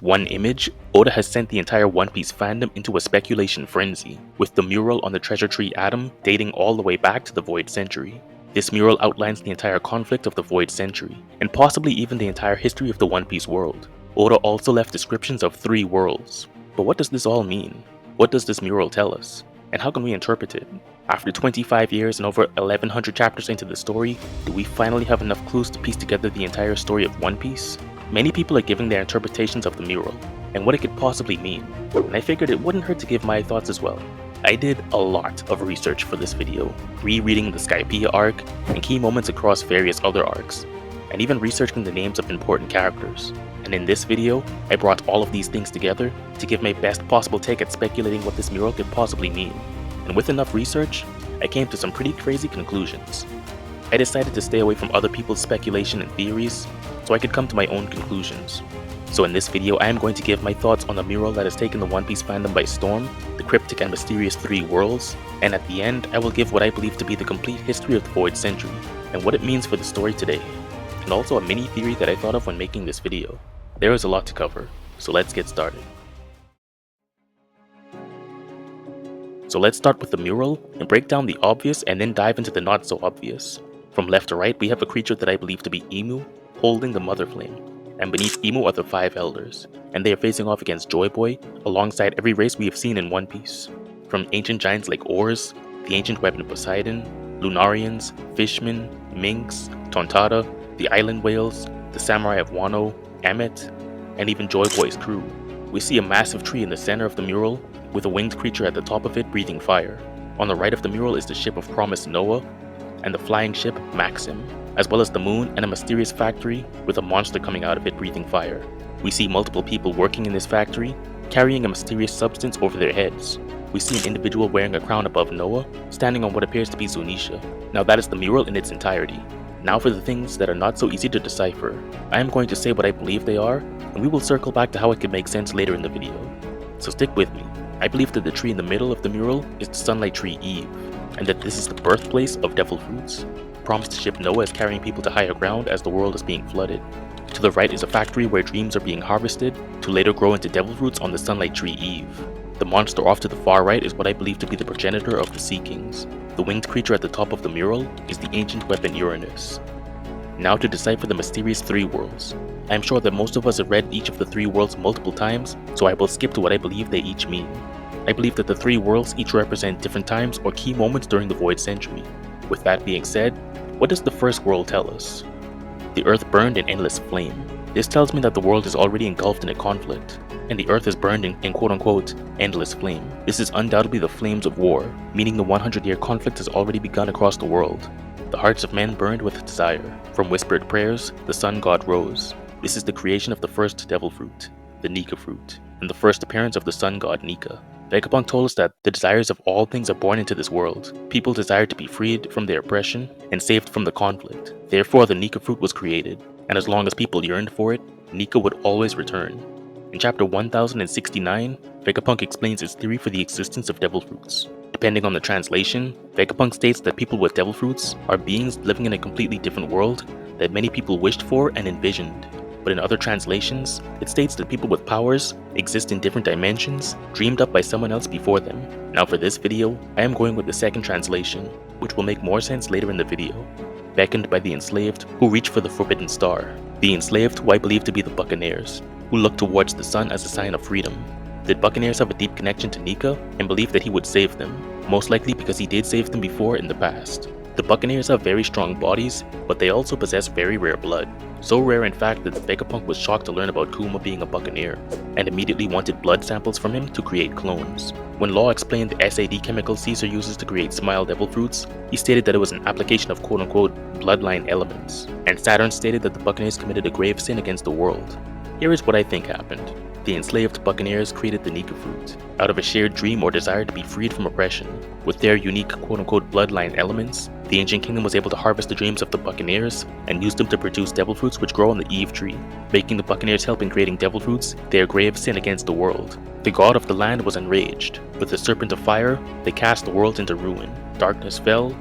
one image, Oda has sent the entire One Piece fandom into a speculation frenzy, with the mural on the treasure tree atom dating all the way back to the Void Century. This mural outlines the entire conflict of the Void Century, and possibly even the entire history of the One Piece world. Oda also left descriptions of 3 worlds. But what does this all mean? What does this mural tell us? And how can we interpret it? After 25 years and over 1100 chapters into the story, do we finally have enough clues to piece together the entire story of One Piece? Many people are giving their interpretations of the mural, and what it could possibly mean, and I figured it wouldn't hurt to give my thoughts as well. I did a lot of research for this video, rereading the Skypiea arc, and key moments across various other arcs, and even researching the names of important characters. And in this video, I brought all of these things together to give my best possible take at speculating what this mural could possibly mean. And with enough research, I came to some pretty crazy conclusions. I decided to stay away from other people's speculation and theories, so I could come to my own conclusions. So in this video, I am going to give my thoughts on the mural that has taken the One Piece fandom by storm, the cryptic and mysterious 3 worlds, and at the end, I will give what I believe to be the complete history of the Void Century, and what it means for the story today, and also a mini theory that I thought of when making this video. There is a lot to cover, so let's get started. So let's start with the mural, and break down the obvious and then dive into the not so obvious. From left to right, we have a creature that I believe to be Imu, holding the Mother Flame, and beneath Imu are the 5 elders, and they are facing off against Joy Boy, alongside every race we have seen in One Piece. From ancient giants like Oars, the ancient weapon of Poseidon, Lunarians, Fishmen, Minks, Tontada, the Island Whales, the Samurai of Wano, Emmet, and even Joy Boy's crew. We see a massive tree in the center of the mural, with a winged creature at the top of it breathing fire. On the right of the mural is the ship of Promise Noah, and the flying ship Maxim, as well as the moon and a mysterious factory with a monster coming out of it breathing fire. We see multiple people working in this factory, carrying a mysterious substance over their heads. We see an individual wearing a crown above Noah, standing on what appears to be Zunisha. Now that is the mural in its entirety. Now for the things that are not so easy to decipher. I am going to say what I believe they are, and we will circle back to how it can make sense later in the video. So stick with me. I believe that the tree in the middle of the mural is the Sunlight Tree Eve, and that this is the birthplace of Devil Fruits. Promised ship Noah is carrying people to higher ground as the world is being flooded. To the right is a factory where dreams are being harvested to later grow into devil fruits on the Sunlight Tree Eve. The monster off to the far right is what I believe to be the progenitor of the Sea Kings. The winged creature at the top of the mural is the ancient weapon Uranus. Now to decipher the mysterious 3 worlds. I am sure that most of us have read each of the 3 worlds multiple times, so I will skip to what I believe they each mean. I believe that the 3 worlds each represent different times or key moments during the Void Century. With that being said, what does the first world tell us? The earth burned in endless flame. This tells me that the world is already engulfed in a conflict, and the earth is burned in quote-unquote endless flame. This is undoubtedly the flames of war, meaning the 100-year conflict has already begun across the world. The hearts of men burned with desire. From whispered prayers, the sun god rose. This is the creation of the first devil fruit, the Nika fruit, and the first appearance of the sun god Nika. Vegapunk told us that the desires of all things are born into this world. People desire to be freed from their oppression and saved from the conflict. Therefore, the Nika fruit was created, and as long as people yearned for it, Nika would always return. In chapter 1069, Vegapunk explains his theory for the existence of devil fruits. Depending on the translation, Vegapunk states that people with devil fruits are beings living in a completely different world that many people wished for and envisioned. But in other translations, it states that people with powers exist in different dimensions, dreamed up by someone else before them. Now for this video, I am going with the second translation, which will make more sense later in the video. Beckoned by the enslaved, who reach for the forbidden star. The enslaved, who I believe to be the buccaneers, who look towards the sun as a sign of freedom. The buccaneers have a deep connection to Nika and believe that he would save them, most likely because he did save them before in the past. The buccaneers have very strong bodies, but they also possess very rare blood. So rare in fact that Vegapunk was shocked to learn about Kuma being a buccaneer, and immediately wanted blood samples from him to create clones. When Law explained the SAD chemical Caesar uses to create Smile Devil Fruits, he stated that it was an application of quote-unquote bloodline elements, and Saturn stated that the buccaneers committed a grave sin against the world. Here is what I think happened. The enslaved buccaneers created the Nika fruit, out of a shared dream or desire to be freed from oppression. With their unique quote-unquote bloodline elements, the ancient kingdom was able to harvest the dreams of the buccaneers and use them to produce devil fruits which grow on the Eve tree, making the buccaneers help in creating devil fruits their grave sin against the world. The god of the land was enraged. With the serpent of fire, they cast the world into ruin. Darkness fell,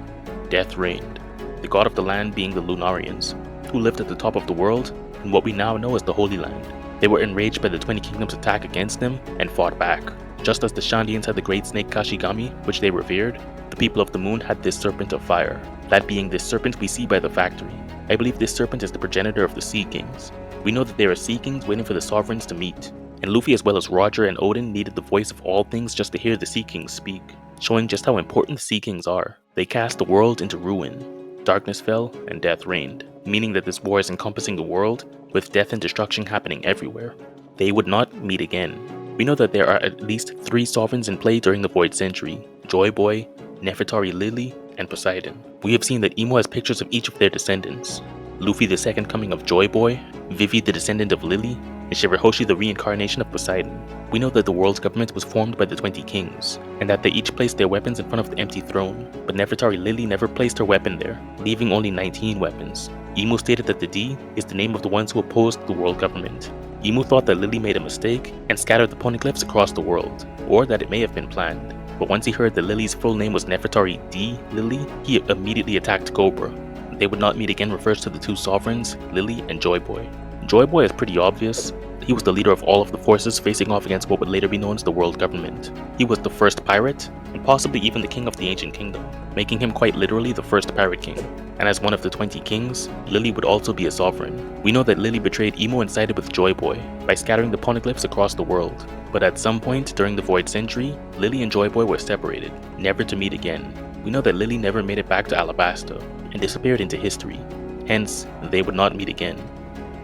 death reigned. The god of the land being the Lunarians, who lived at the top of the world in what we now know as the Holy Land. They were enraged by the 20 Kingdoms' attack against them and fought back. Just as the Shandians had the great snake Kashigami, which they revered, the people of the moon had this serpent of fire, that being this serpent we see by the factory. I believe this serpent is the progenitor of the Sea Kings. We know that there are Sea Kings waiting for the sovereigns to meet, and Luffy as well as Roger and Odin needed the voice of all things just to hear the Sea Kings speak, showing just how important the Sea Kings are. They cast the world into ruin. Darkness fell and death reigned, meaning that this war is encompassing the world, with death and destruction happening everywhere. They would not meet again. We know that there are at least 3 sovereigns in play during the Void Century: Joy Boy, Nefertari Lily, and Poseidon. We have seen that Imo has pictures of each of their descendants: Luffy the second coming of Joy Boy, Vivi the descendant of Lily, and Shirahoshi the reincarnation of Poseidon. We know that the world's government was formed by the 20 kings, and that they each placed their weapons in front of the empty throne, but Nefertari Lily never placed her weapon there, leaving only 19 weapons. Imo stated that the D is the name of the ones who opposed the world government. Imo thought that Lily made a mistake and scattered the poneglyphs across the world, or that it may have been planned. But once he heard that Lily's full name was Nefertari D. Lily, he immediately attacked Cobra. They would not meet again refers to the 2 sovereigns, Lily and Joy Boy. Joy Boy is pretty obvious. He was the leader of all of the forces facing off against what would later be known as the world government. He was the first pirate, and possibly even the king of the ancient kingdom, making him quite literally the first pirate king. And as one of the 20 kings, Lily would also be a sovereign. We know that Lily betrayed Imo and sided with Joy Boy by scattering the poneglyphs across the world. But at some point during the Void Century, Lily and Joy Boy were separated, never to meet again. We know that Lily never made it back to Alabasta, and disappeared into history. Hence, they would not meet again.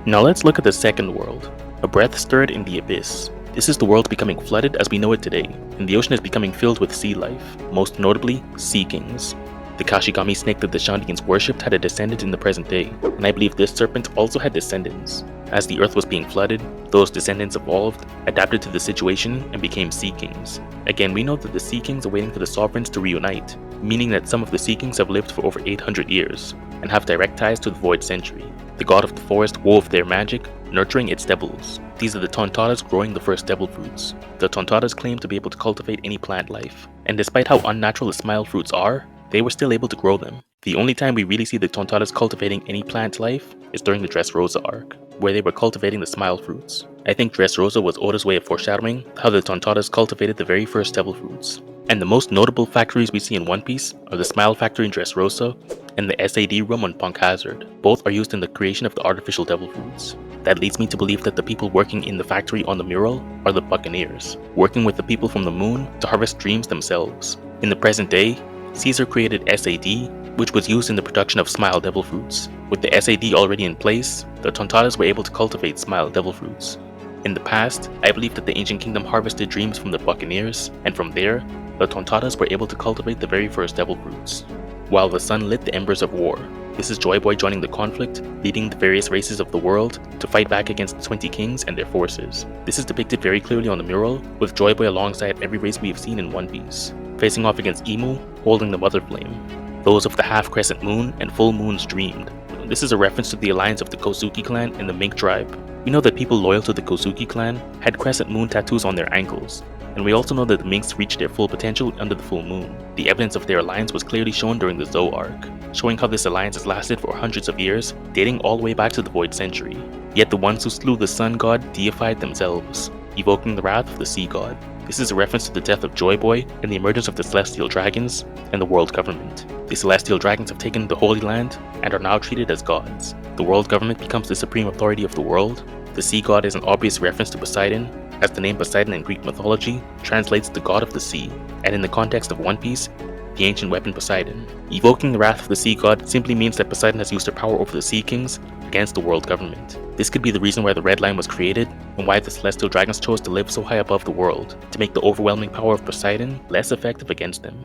Now let's look at the second world. A breath stirred in the abyss. This is the world becoming flooded as we know it today, and the ocean is becoming filled with sea life, most notably, Sea Kings. The Kashigami snake that the Shandians worshipped had a descendant in the present day, and I believe this serpent also had descendants. As the earth was being flooded, those descendants evolved, adapted to the situation, and became Sea Kings. Again, we know that the Sea Kings are waiting for the sovereigns to reunite, meaning that some of the Sea Kings have lived for over 800 years, and have direct ties to the Void Century. The god of the forest wove their magic, nurturing its devils. These are the Tontatas growing the first devil fruits. The Tontatas claim to be able to cultivate any plant life, and despite how unnatural the smile fruits are, they were still able to grow them. The only time we really see the Tontatas cultivating any plant life is during the Dressrosa arc, where they were cultivating the smile fruits. I think Dressrosa was Oda's way of foreshadowing how the Tontatas cultivated the very first devil fruits. And the most notable factories we see in One Piece are the Smile Factory in Dressrosa and the SAD room on Punk Hazard. Both are used in the creation of the artificial devil fruits. That leads me to believe that the people working in the factory on the mural are the Buccaneers, working with the people from the moon to harvest dreams themselves. In the present day, Caesar created SAD, which was used in the production of Smile Devil Fruits. With the SAD already in place, the Tontatas were able to cultivate Smile Devil Fruits. In the past, I believe that the ancient kingdom harvested dreams from the Buccaneers, and from there, the Tontatas were able to cultivate the very first devil fruits. While the sun lit the embers of war, this is Joy Boy joining the conflict, leading the various races of the world to fight back against the 20 kings and their forces. This is depicted very clearly on the mural, with Joy Boy alongside every race we have seen in One Piece, facing off against Emu, holding the Mother Flame. Those of the half-crescent moon and full moons dreamed. This is a reference to the alliance of the Kozuki clan and the Mink tribe. We know that people loyal to the Kozuki clan had crescent moon tattoos on their ankles, and we also know that the Minks reached their full potential under the full moon. The evidence of their alliance was clearly shown during the Zou arc, showing how this alliance has lasted for hundreds of years, dating all the way back to the Void Century. Yet the ones who slew the sun god deified themselves, evoking the wrath of the sea god. This is a reference to the death of Joy Boy and the emergence of the Celestial Dragons and the world government. The Celestial Dragons have taken the Holy Land and are now treated as gods. The world government becomes the supreme authority of the world. The sea god is an obvious reference to Poseidon, as the name Poseidon in Greek mythology translates to god of the sea, and in the context of One Piece, the ancient weapon Poseidon. Evoking the wrath of the sea god simply means that Poseidon has used her power over the Sea Kings against the world government. This could be the reason why the Red Line was created, and why the Celestial Dragons chose to live so high above the world, to make the overwhelming power of Poseidon less effective against them.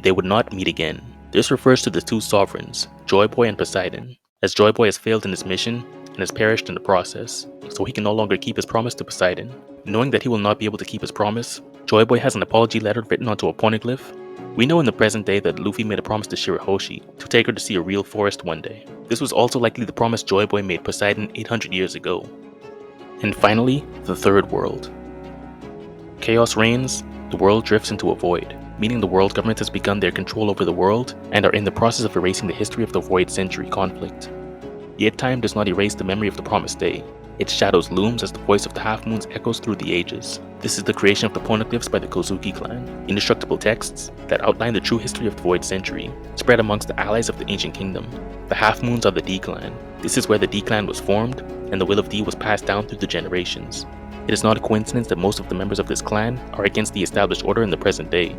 They would not meet again. This refers to the 2 sovereigns, Joy Boy and Poseidon, as Joy Boy has failed in his mission and has perished in the process, so he can no longer keep his promise to Poseidon. Knowing that he will not be able to keep his promise, Joy Boy has an apology letter written onto a poneglyph. We know in the present day that Luffy made a promise to Shirahoshi to take her to see a real forest one day. This was also likely the promise Joy Boy made Poseidon 800 years ago. And finally, the third world. Chaos reigns, the world drifts into a void, meaning the world government has begun their control over the world and are in the process of erasing the history of the Void Century conflict. Yet time does not erase the memory of the promised day. Its shadows looms as the voice of the half-moons echoes through the ages. This is the creation of the poneglyphs by the Kozuki clan, indestructible texts that outline the true history of the Void Century, spread amongst the allies of the ancient kingdom. The half-moons are the D clan. This is where the D clan was formed, and the will of D was passed down through the generations. It is not a coincidence that most of the members of this clan are against the established order in the present day.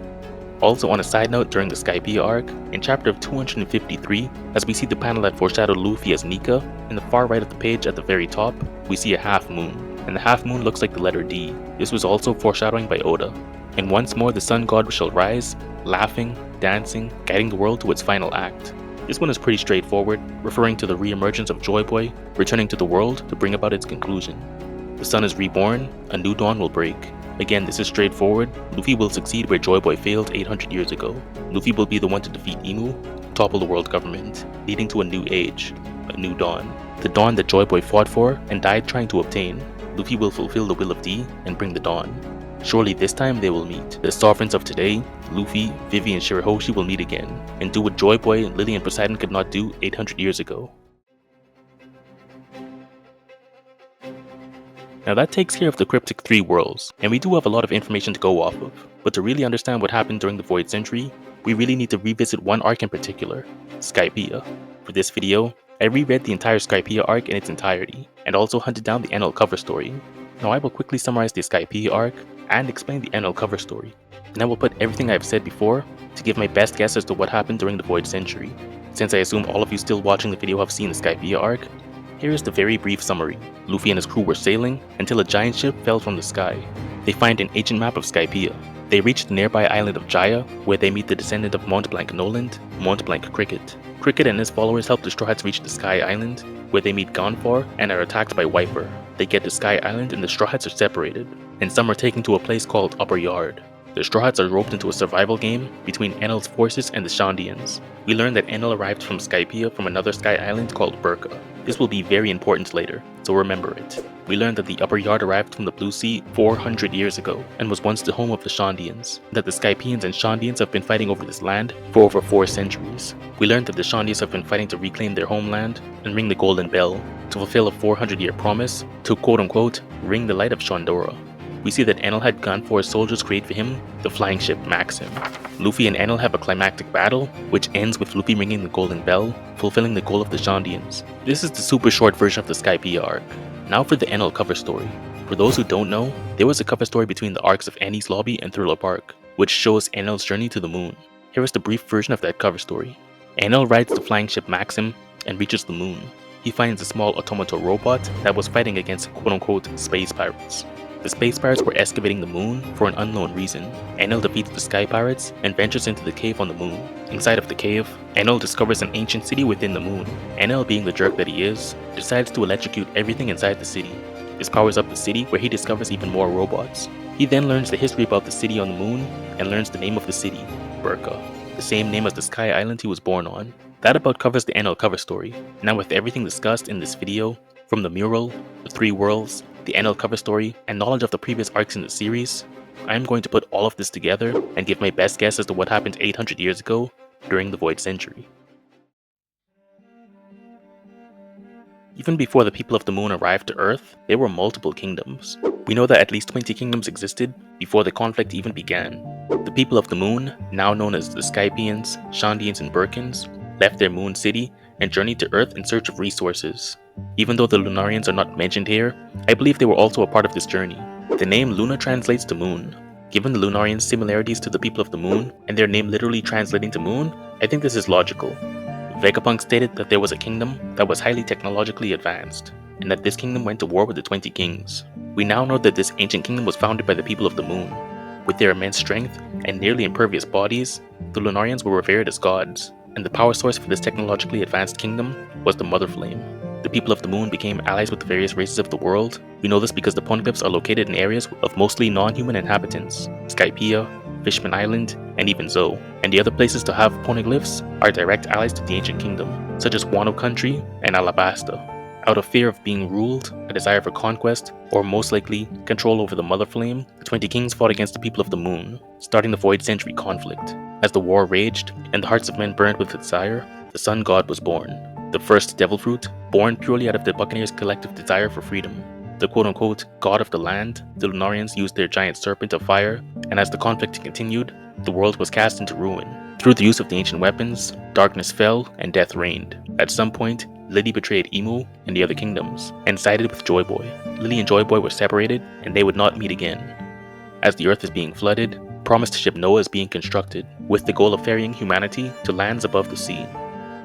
Also, on a side note, during the Skypiea arc, in chapter 253, as we see the panel that foreshadowed Luffy as Nika, in the far right of the page at the very top, we see a half moon, and the half moon looks like the letter D. This was also foreshadowing by Oda. And once more the sun god shall rise, laughing, dancing, guiding the world to its final act. This one is pretty straightforward, referring to the re-emergence of Joy Boy, returning to the world to bring about its conclusion. The sun is reborn, a new dawn will break. Again, this is straightforward. Luffy will succeed where Joy Boy failed 800 years ago. Luffy will be the one to defeat Imu, topple the world government, leading to a new age, a new dawn. The dawn that Joy Boy fought for and died trying to obtain. Luffy will fulfill the will of D and bring the dawn. Surely this time they will meet. The sovereigns of today, Luffy, Vivi, and Shirahoshi will meet again, and do what Joy Boy, Lily, and Poseidon could not do 800 years ago. Now that takes care of the cryptic 3 worlds, and we do have a lot of information to go off of, but to really understand what happened during the Void Century, we really need to revisit one arc in particular, Skypiea. For this video, I reread the entire Skypiea arc in its entirety, and also hunted down the Enel cover story. Now I will quickly summarize the Skypiea arc, and explain the Enel cover story, and I will put everything I have said before, to give my best guess as to what happened during the Void Century. Since I assume all of you still watching the video have seen the Skypiea arc, here is the very brief summary. Luffy and his crew were sailing until a giant ship fell from the sky. They find an ancient map of Skypiea. They reach the nearby island of Jaya, where they meet the descendant of Mont Blanc Noland, Mont Blanc Cricket. Cricket and his followers help the Straw Hats reach the Sky Island, where they meet Gonfar and are attacked by Wiper. They get to Sky Island and the Straw Hats are separated, and some are taken to a place called Upper Yard. The Straw Hats are roped into a survival game between Enel's forces and the Shandians. We learn that Enel arrived from Skypiea from another sky island called Burka. This will be very important later, so remember it. We learned that the Upper Yard arrived from the Blue Sea 400 years ago and was once the home of the Shandians, that the Skypeans and Shandians have been fighting over this land for over 4 centuries. We learned that the Shandians have been fighting to reclaim their homeland and ring the Golden Bell, to fulfill a 400-year promise to quote-unquote ring the light of Shandora. We see that Enel had Gonfar's soldiers create for him the flying ship Maxim. Luffy and Enel have a climactic battle, which ends with Luffy ringing the Golden Bell, fulfilling the goal of the Shandians. This is the super short version of the Skypiea arc. Now for the Enel cover story. For those who don't know, there was a cover story between the arcs of Annie's Lobby and Thriller Bark, which shows Enel's journey to the moon. Here is the brief version of that cover story. Enel rides the flying ship Maxim and reaches the moon. He finds a small automata robot that was fighting against quote-unquote space pirates. The space pirates were excavating the moon for an unknown reason. Enel defeats the sky pirates and ventures into the cave on the moon. Inside of the cave, Enel discovers an ancient city within the moon. Enel, being the jerk that he is, decides to electrocute everything inside the city. This powers up the city, where he discovers even more robots. He then learns the history about the city on the moon and learns the name of the city, Burka, the same name as the sky island he was born on. That about covers the Enel cover story. Now with everything discussed in this video, from the mural, the 3 worlds, the Enel cover story, and knowledge of the previous arcs in the series, I am going to put all of this together and give my best guess as to what happened 800 years ago during the Void Century. Even before the people of the moon arrived to Earth, there were multiple kingdoms. We know that at least 20 kingdoms existed before the conflict even began. The people of the moon, now known as the Skypeans, Shandians, and Burkans, left their moon city and journeyed to Earth in search of resources. Even though the Lunarians are not mentioned here, I believe they were also a part of this journey. The name Luna translates to moon. Given the Lunarians' similarities to the people of the moon, and their name literally translating to moon, I think this is logical. Vegapunk stated that there was a kingdom that was highly technologically advanced, and that this kingdom went to war with the 20 kings. We now know that this ancient kingdom was founded by the people of the moon. With their immense strength and nearly impervious bodies, the Lunarians were revered as gods, and the power source for this technologically advanced kingdom was the Mother Flame. The people of the moon became allies with the various races of the world. We know this because the poneglyphs are located in areas of mostly non-human inhabitants, Skypiea, Fishman Island, and even Zou. And the other places to have poneglyphs are direct allies to the ancient kingdom, such as Wano Country and Alabasta. Out of fear of being ruled, a desire for conquest, or most likely, control over the Mother Flame, the 20 kings fought against the people of the moon, starting the Void Century conflict. As the war raged, and the hearts of men burned with desire, the Sun God was born. the first devil fruit, born purely out of the Buccaneers' collective desire for freedom. The quote-unquote god of the land, the Lunarians used their giant serpent of fire, and as the conflict continued, the world was cast into ruin. Through the use of the ancient weapons, darkness fell and death reigned. At some point, Lily betrayed Emu and the other kingdoms, and sided with Joy Boy. Lily and Joy Boy were separated, and they would not meet again. As the earth is being flooded, promised ship Noah is being constructed, with the goal of ferrying humanity to lands above the sea.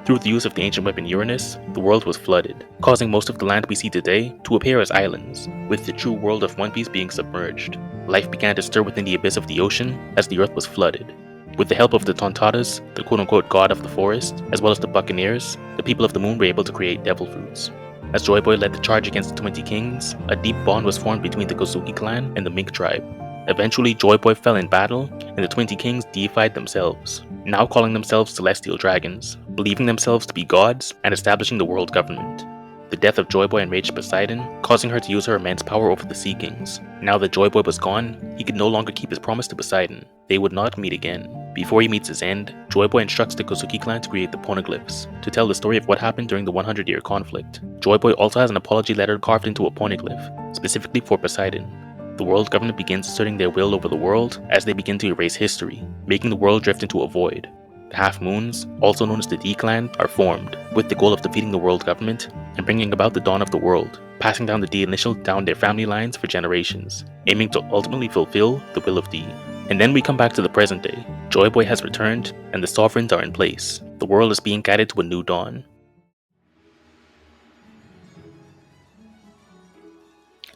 Through the use of the ancient weapon Uranus, the world was flooded, causing most of the land we see today to appear as islands, with the true world of One Piece being submerged. Life began to stir within the abyss of the ocean as the earth was flooded. With the help of the Tontatas, the quote-unquote god of the forest, as well as the Buccaneers, the people of the moon were able to create devil fruits. As Joy Boy led the charge against the 20 kings, a deep bond was formed between the Kozuki clan and the Mink tribe. Eventually, Joy Boy fell in battle, and the 20 kings deified themselves, now calling themselves celestial dragons, believing themselves to be gods, and establishing the world government. The death of Joy Boy enraged Poseidon, causing her to use her immense power over the Sea Kings. Now that Joy Boy was gone, he could no longer keep his promise to Poseidon. They would not meet again. Before he meets his end, Joy Boy instructs the Kozuki clan to create the poneglyphs, to tell the story of what happened during the 100-year conflict. Joy Boy also has an apology letter carved into a poneglyph, specifically for Poseidon. The world government begins asserting their will over the world as they begin to erase history, making the world drift into a void. The Half Moons, also known as the D-Clan, are formed, with the goal of defeating the world government and bringing about the dawn of the world, passing down the D initial down their family lines for generations, aiming to ultimately fulfill the will of D. And then we come back to the present day. Joy Boy has returned, and the sovereigns are in place. The world is being guided to a new dawn.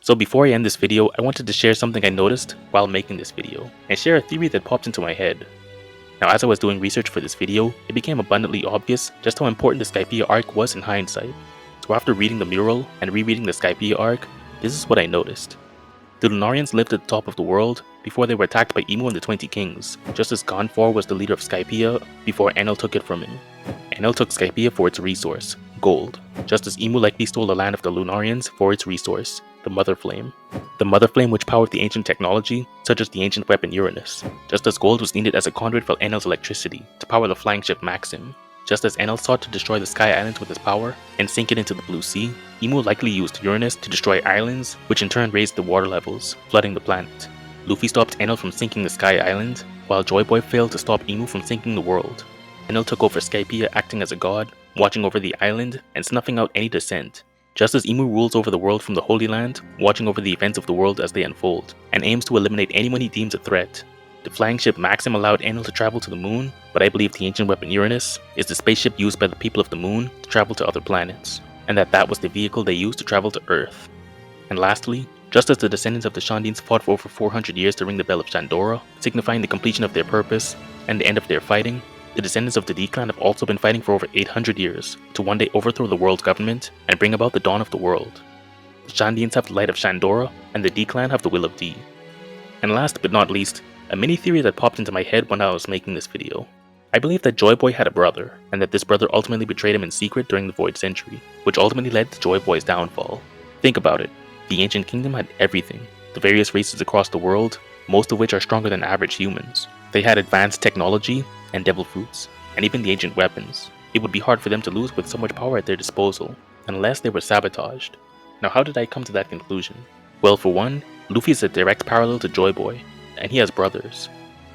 So before I end this video, I wanted to share something I noticed while making this video, and share a theory that popped into my head. Now, as I was doing research for this video, it became abundantly obvious just how important the Skypiea arc was in hindsight. So after reading the mural and rereading the Skypiea arc, this is what I noticed. The Lunarians lived at the top of the world before they were attacked by Emu and the 20 Kings, just as Gonfor was the leader of Skypiea before Enel took it from him. Enel took Skypiea for its resource, gold, just as Emu likely stole the land of the Lunarians for its resource, the Mother Flame. The Mother Flame which powered the ancient technology, such as the ancient weapon Uranus, just as gold was needed as a conduit for Enel's electricity to power the flying ship Maxim. Just as Enel sought to destroy the Sky Islands with his power and sink it into the Blue Sea, Emu likely used Uranus to destroy islands, which in turn raised the water levels, flooding the planet. Luffy stopped Enel from sinking the Sky Island, while Joy Boy failed to stop Emu from sinking the world. Enel took over Skypiea acting as a god, watching over the island and snuffing out any dissent. Just as Emu rules over the world from the Holy Land, watching over the events of the world as they unfold, and aims to eliminate anyone he deems a threat. The flying ship Maxim allowed Enel to travel to the moon, but I believe the ancient weapon Uranus is the spaceship used by the people of the moon to travel to other planets, and that was the vehicle they used to travel to Earth. And lastly, just as the descendants of the Shandines fought for over 400 years to ring the Bell of Shandora, signifying the completion of their purpose and the end of their fighting, the descendants of the D-Clan have also been fighting for over 800 years to one day overthrow the world government and bring about the dawn of the world. The Shandines have the light of Shandora, and the D-Clan have the will of D. And last but not least, a mini theory that popped into my head when I was making this video. I believe that Joy Boy had a brother, and that this brother ultimately betrayed him in secret during the Void Century, which ultimately led to Joy Boy's downfall. Think about it. The Ancient Kingdom had everything. The various races across the world, most of which are stronger than average humans. They had advanced technology and devil fruits, and even the ancient weapons. It would be hard for them to lose with so much power at their disposal, unless they were sabotaged. Now how did I come to that conclusion? Well, for one, Luffy is a direct parallel to Joy Boy, and he has brothers.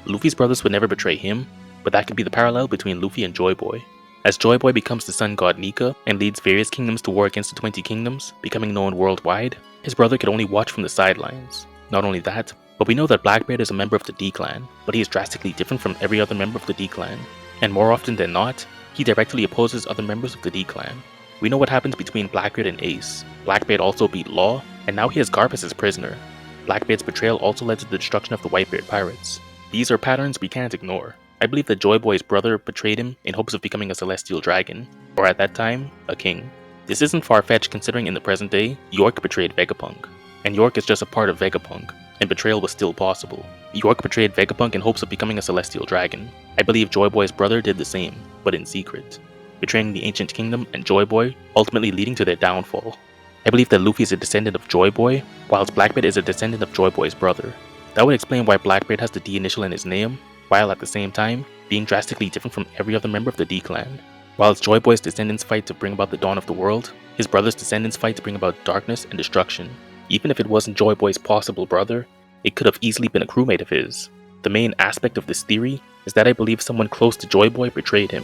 Luffy's brothers would never betray him, but that could be the parallel between Luffy and Joy Boy. As Joy Boy becomes the sun god Nika and leads various kingdoms to war against the 20 kingdoms, becoming known worldwide, his brother could only watch from the sidelines. Not only that, but we know that Blackbeard is a member of the D-Clan, but he is drastically different from every other member of the D-Clan. And more often than not, he directly opposes other members of the D-Clan. We know what happens between Blackbeard and Ace. Blackbeard also beat Law, and now he has Garp as his prisoner. Blackbeard's betrayal also led to the destruction of the Whitebeard pirates. These are patterns we can't ignore. I believe that Joy Boy's brother betrayed him in hopes of becoming a celestial dragon, or at that time, a king. This isn't far-fetched considering in the present day, York betrayed Vegapunk. And York is just a part of Vegapunk, and betrayal was still possible. York betrayed Vegapunk in hopes of becoming a celestial dragon. I believe Joy Boy's brother did the same, but in secret, betraying the ancient kingdom and Joy Boy, ultimately leading to their downfall. I believe that Luffy is a descendant of Joy Boy, whilst Blackbeard is a descendant of Joy Boy's brother. That would explain why Blackbeard has the D initial in his name, while at the same time, being drastically different from every other member of the D-Clan. While Joy Boy's descendants fight to bring about the dawn of the world, his brother's descendants fight to bring about darkness and destruction. Even if it wasn't Joy Boy's possible brother, it could have easily been a crewmate of his. The main aspect of this theory is that I believe someone close to Joy Boy betrayed him.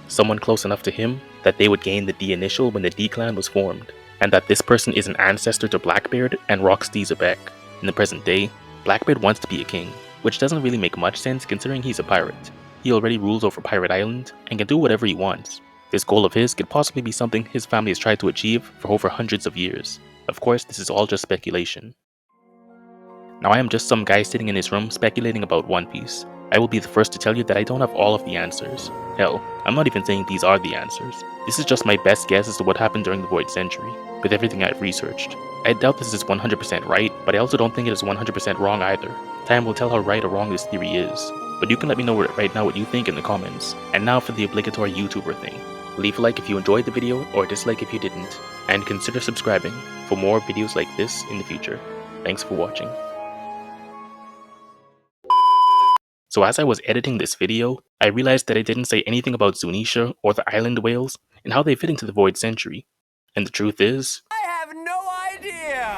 Someone close enough to him that they would gain the D initial when the D clan was formed, and that this person is an ancestor to Blackbeard and Rocksteady Zebek. In the present day, Blackbeard wants to be a king, which doesn't really make much sense considering he's a pirate. He already rules over Pirate Island and can do whatever he wants. This goal of his could possibly be something his family has tried to achieve for over hundreds of years. Of course, this is all just speculation. Now I am just some guy sitting in his room speculating about One Piece. I will be the first to tell you that I don't have all of the answers. Hell, I'm not even saying these are the answers. This is just my best guess as to what happened during the Void Century, with everything I've researched. I doubt this is 100% right, but I also don't think it is 100% wrong either. Time will tell how right or wrong this theory is. But you can let me know right now what you think in the comments. And now for the obligatory YouTuber thing. Leave a like if you enjoyed the video, or a dislike if you didn't. And consider subscribing for more videos like this in the future. Thanks for watching. So as I was editing this video, I realized that I didn't say anything about Zunisha or the island whales and how they fit into the Void Century. And the truth is,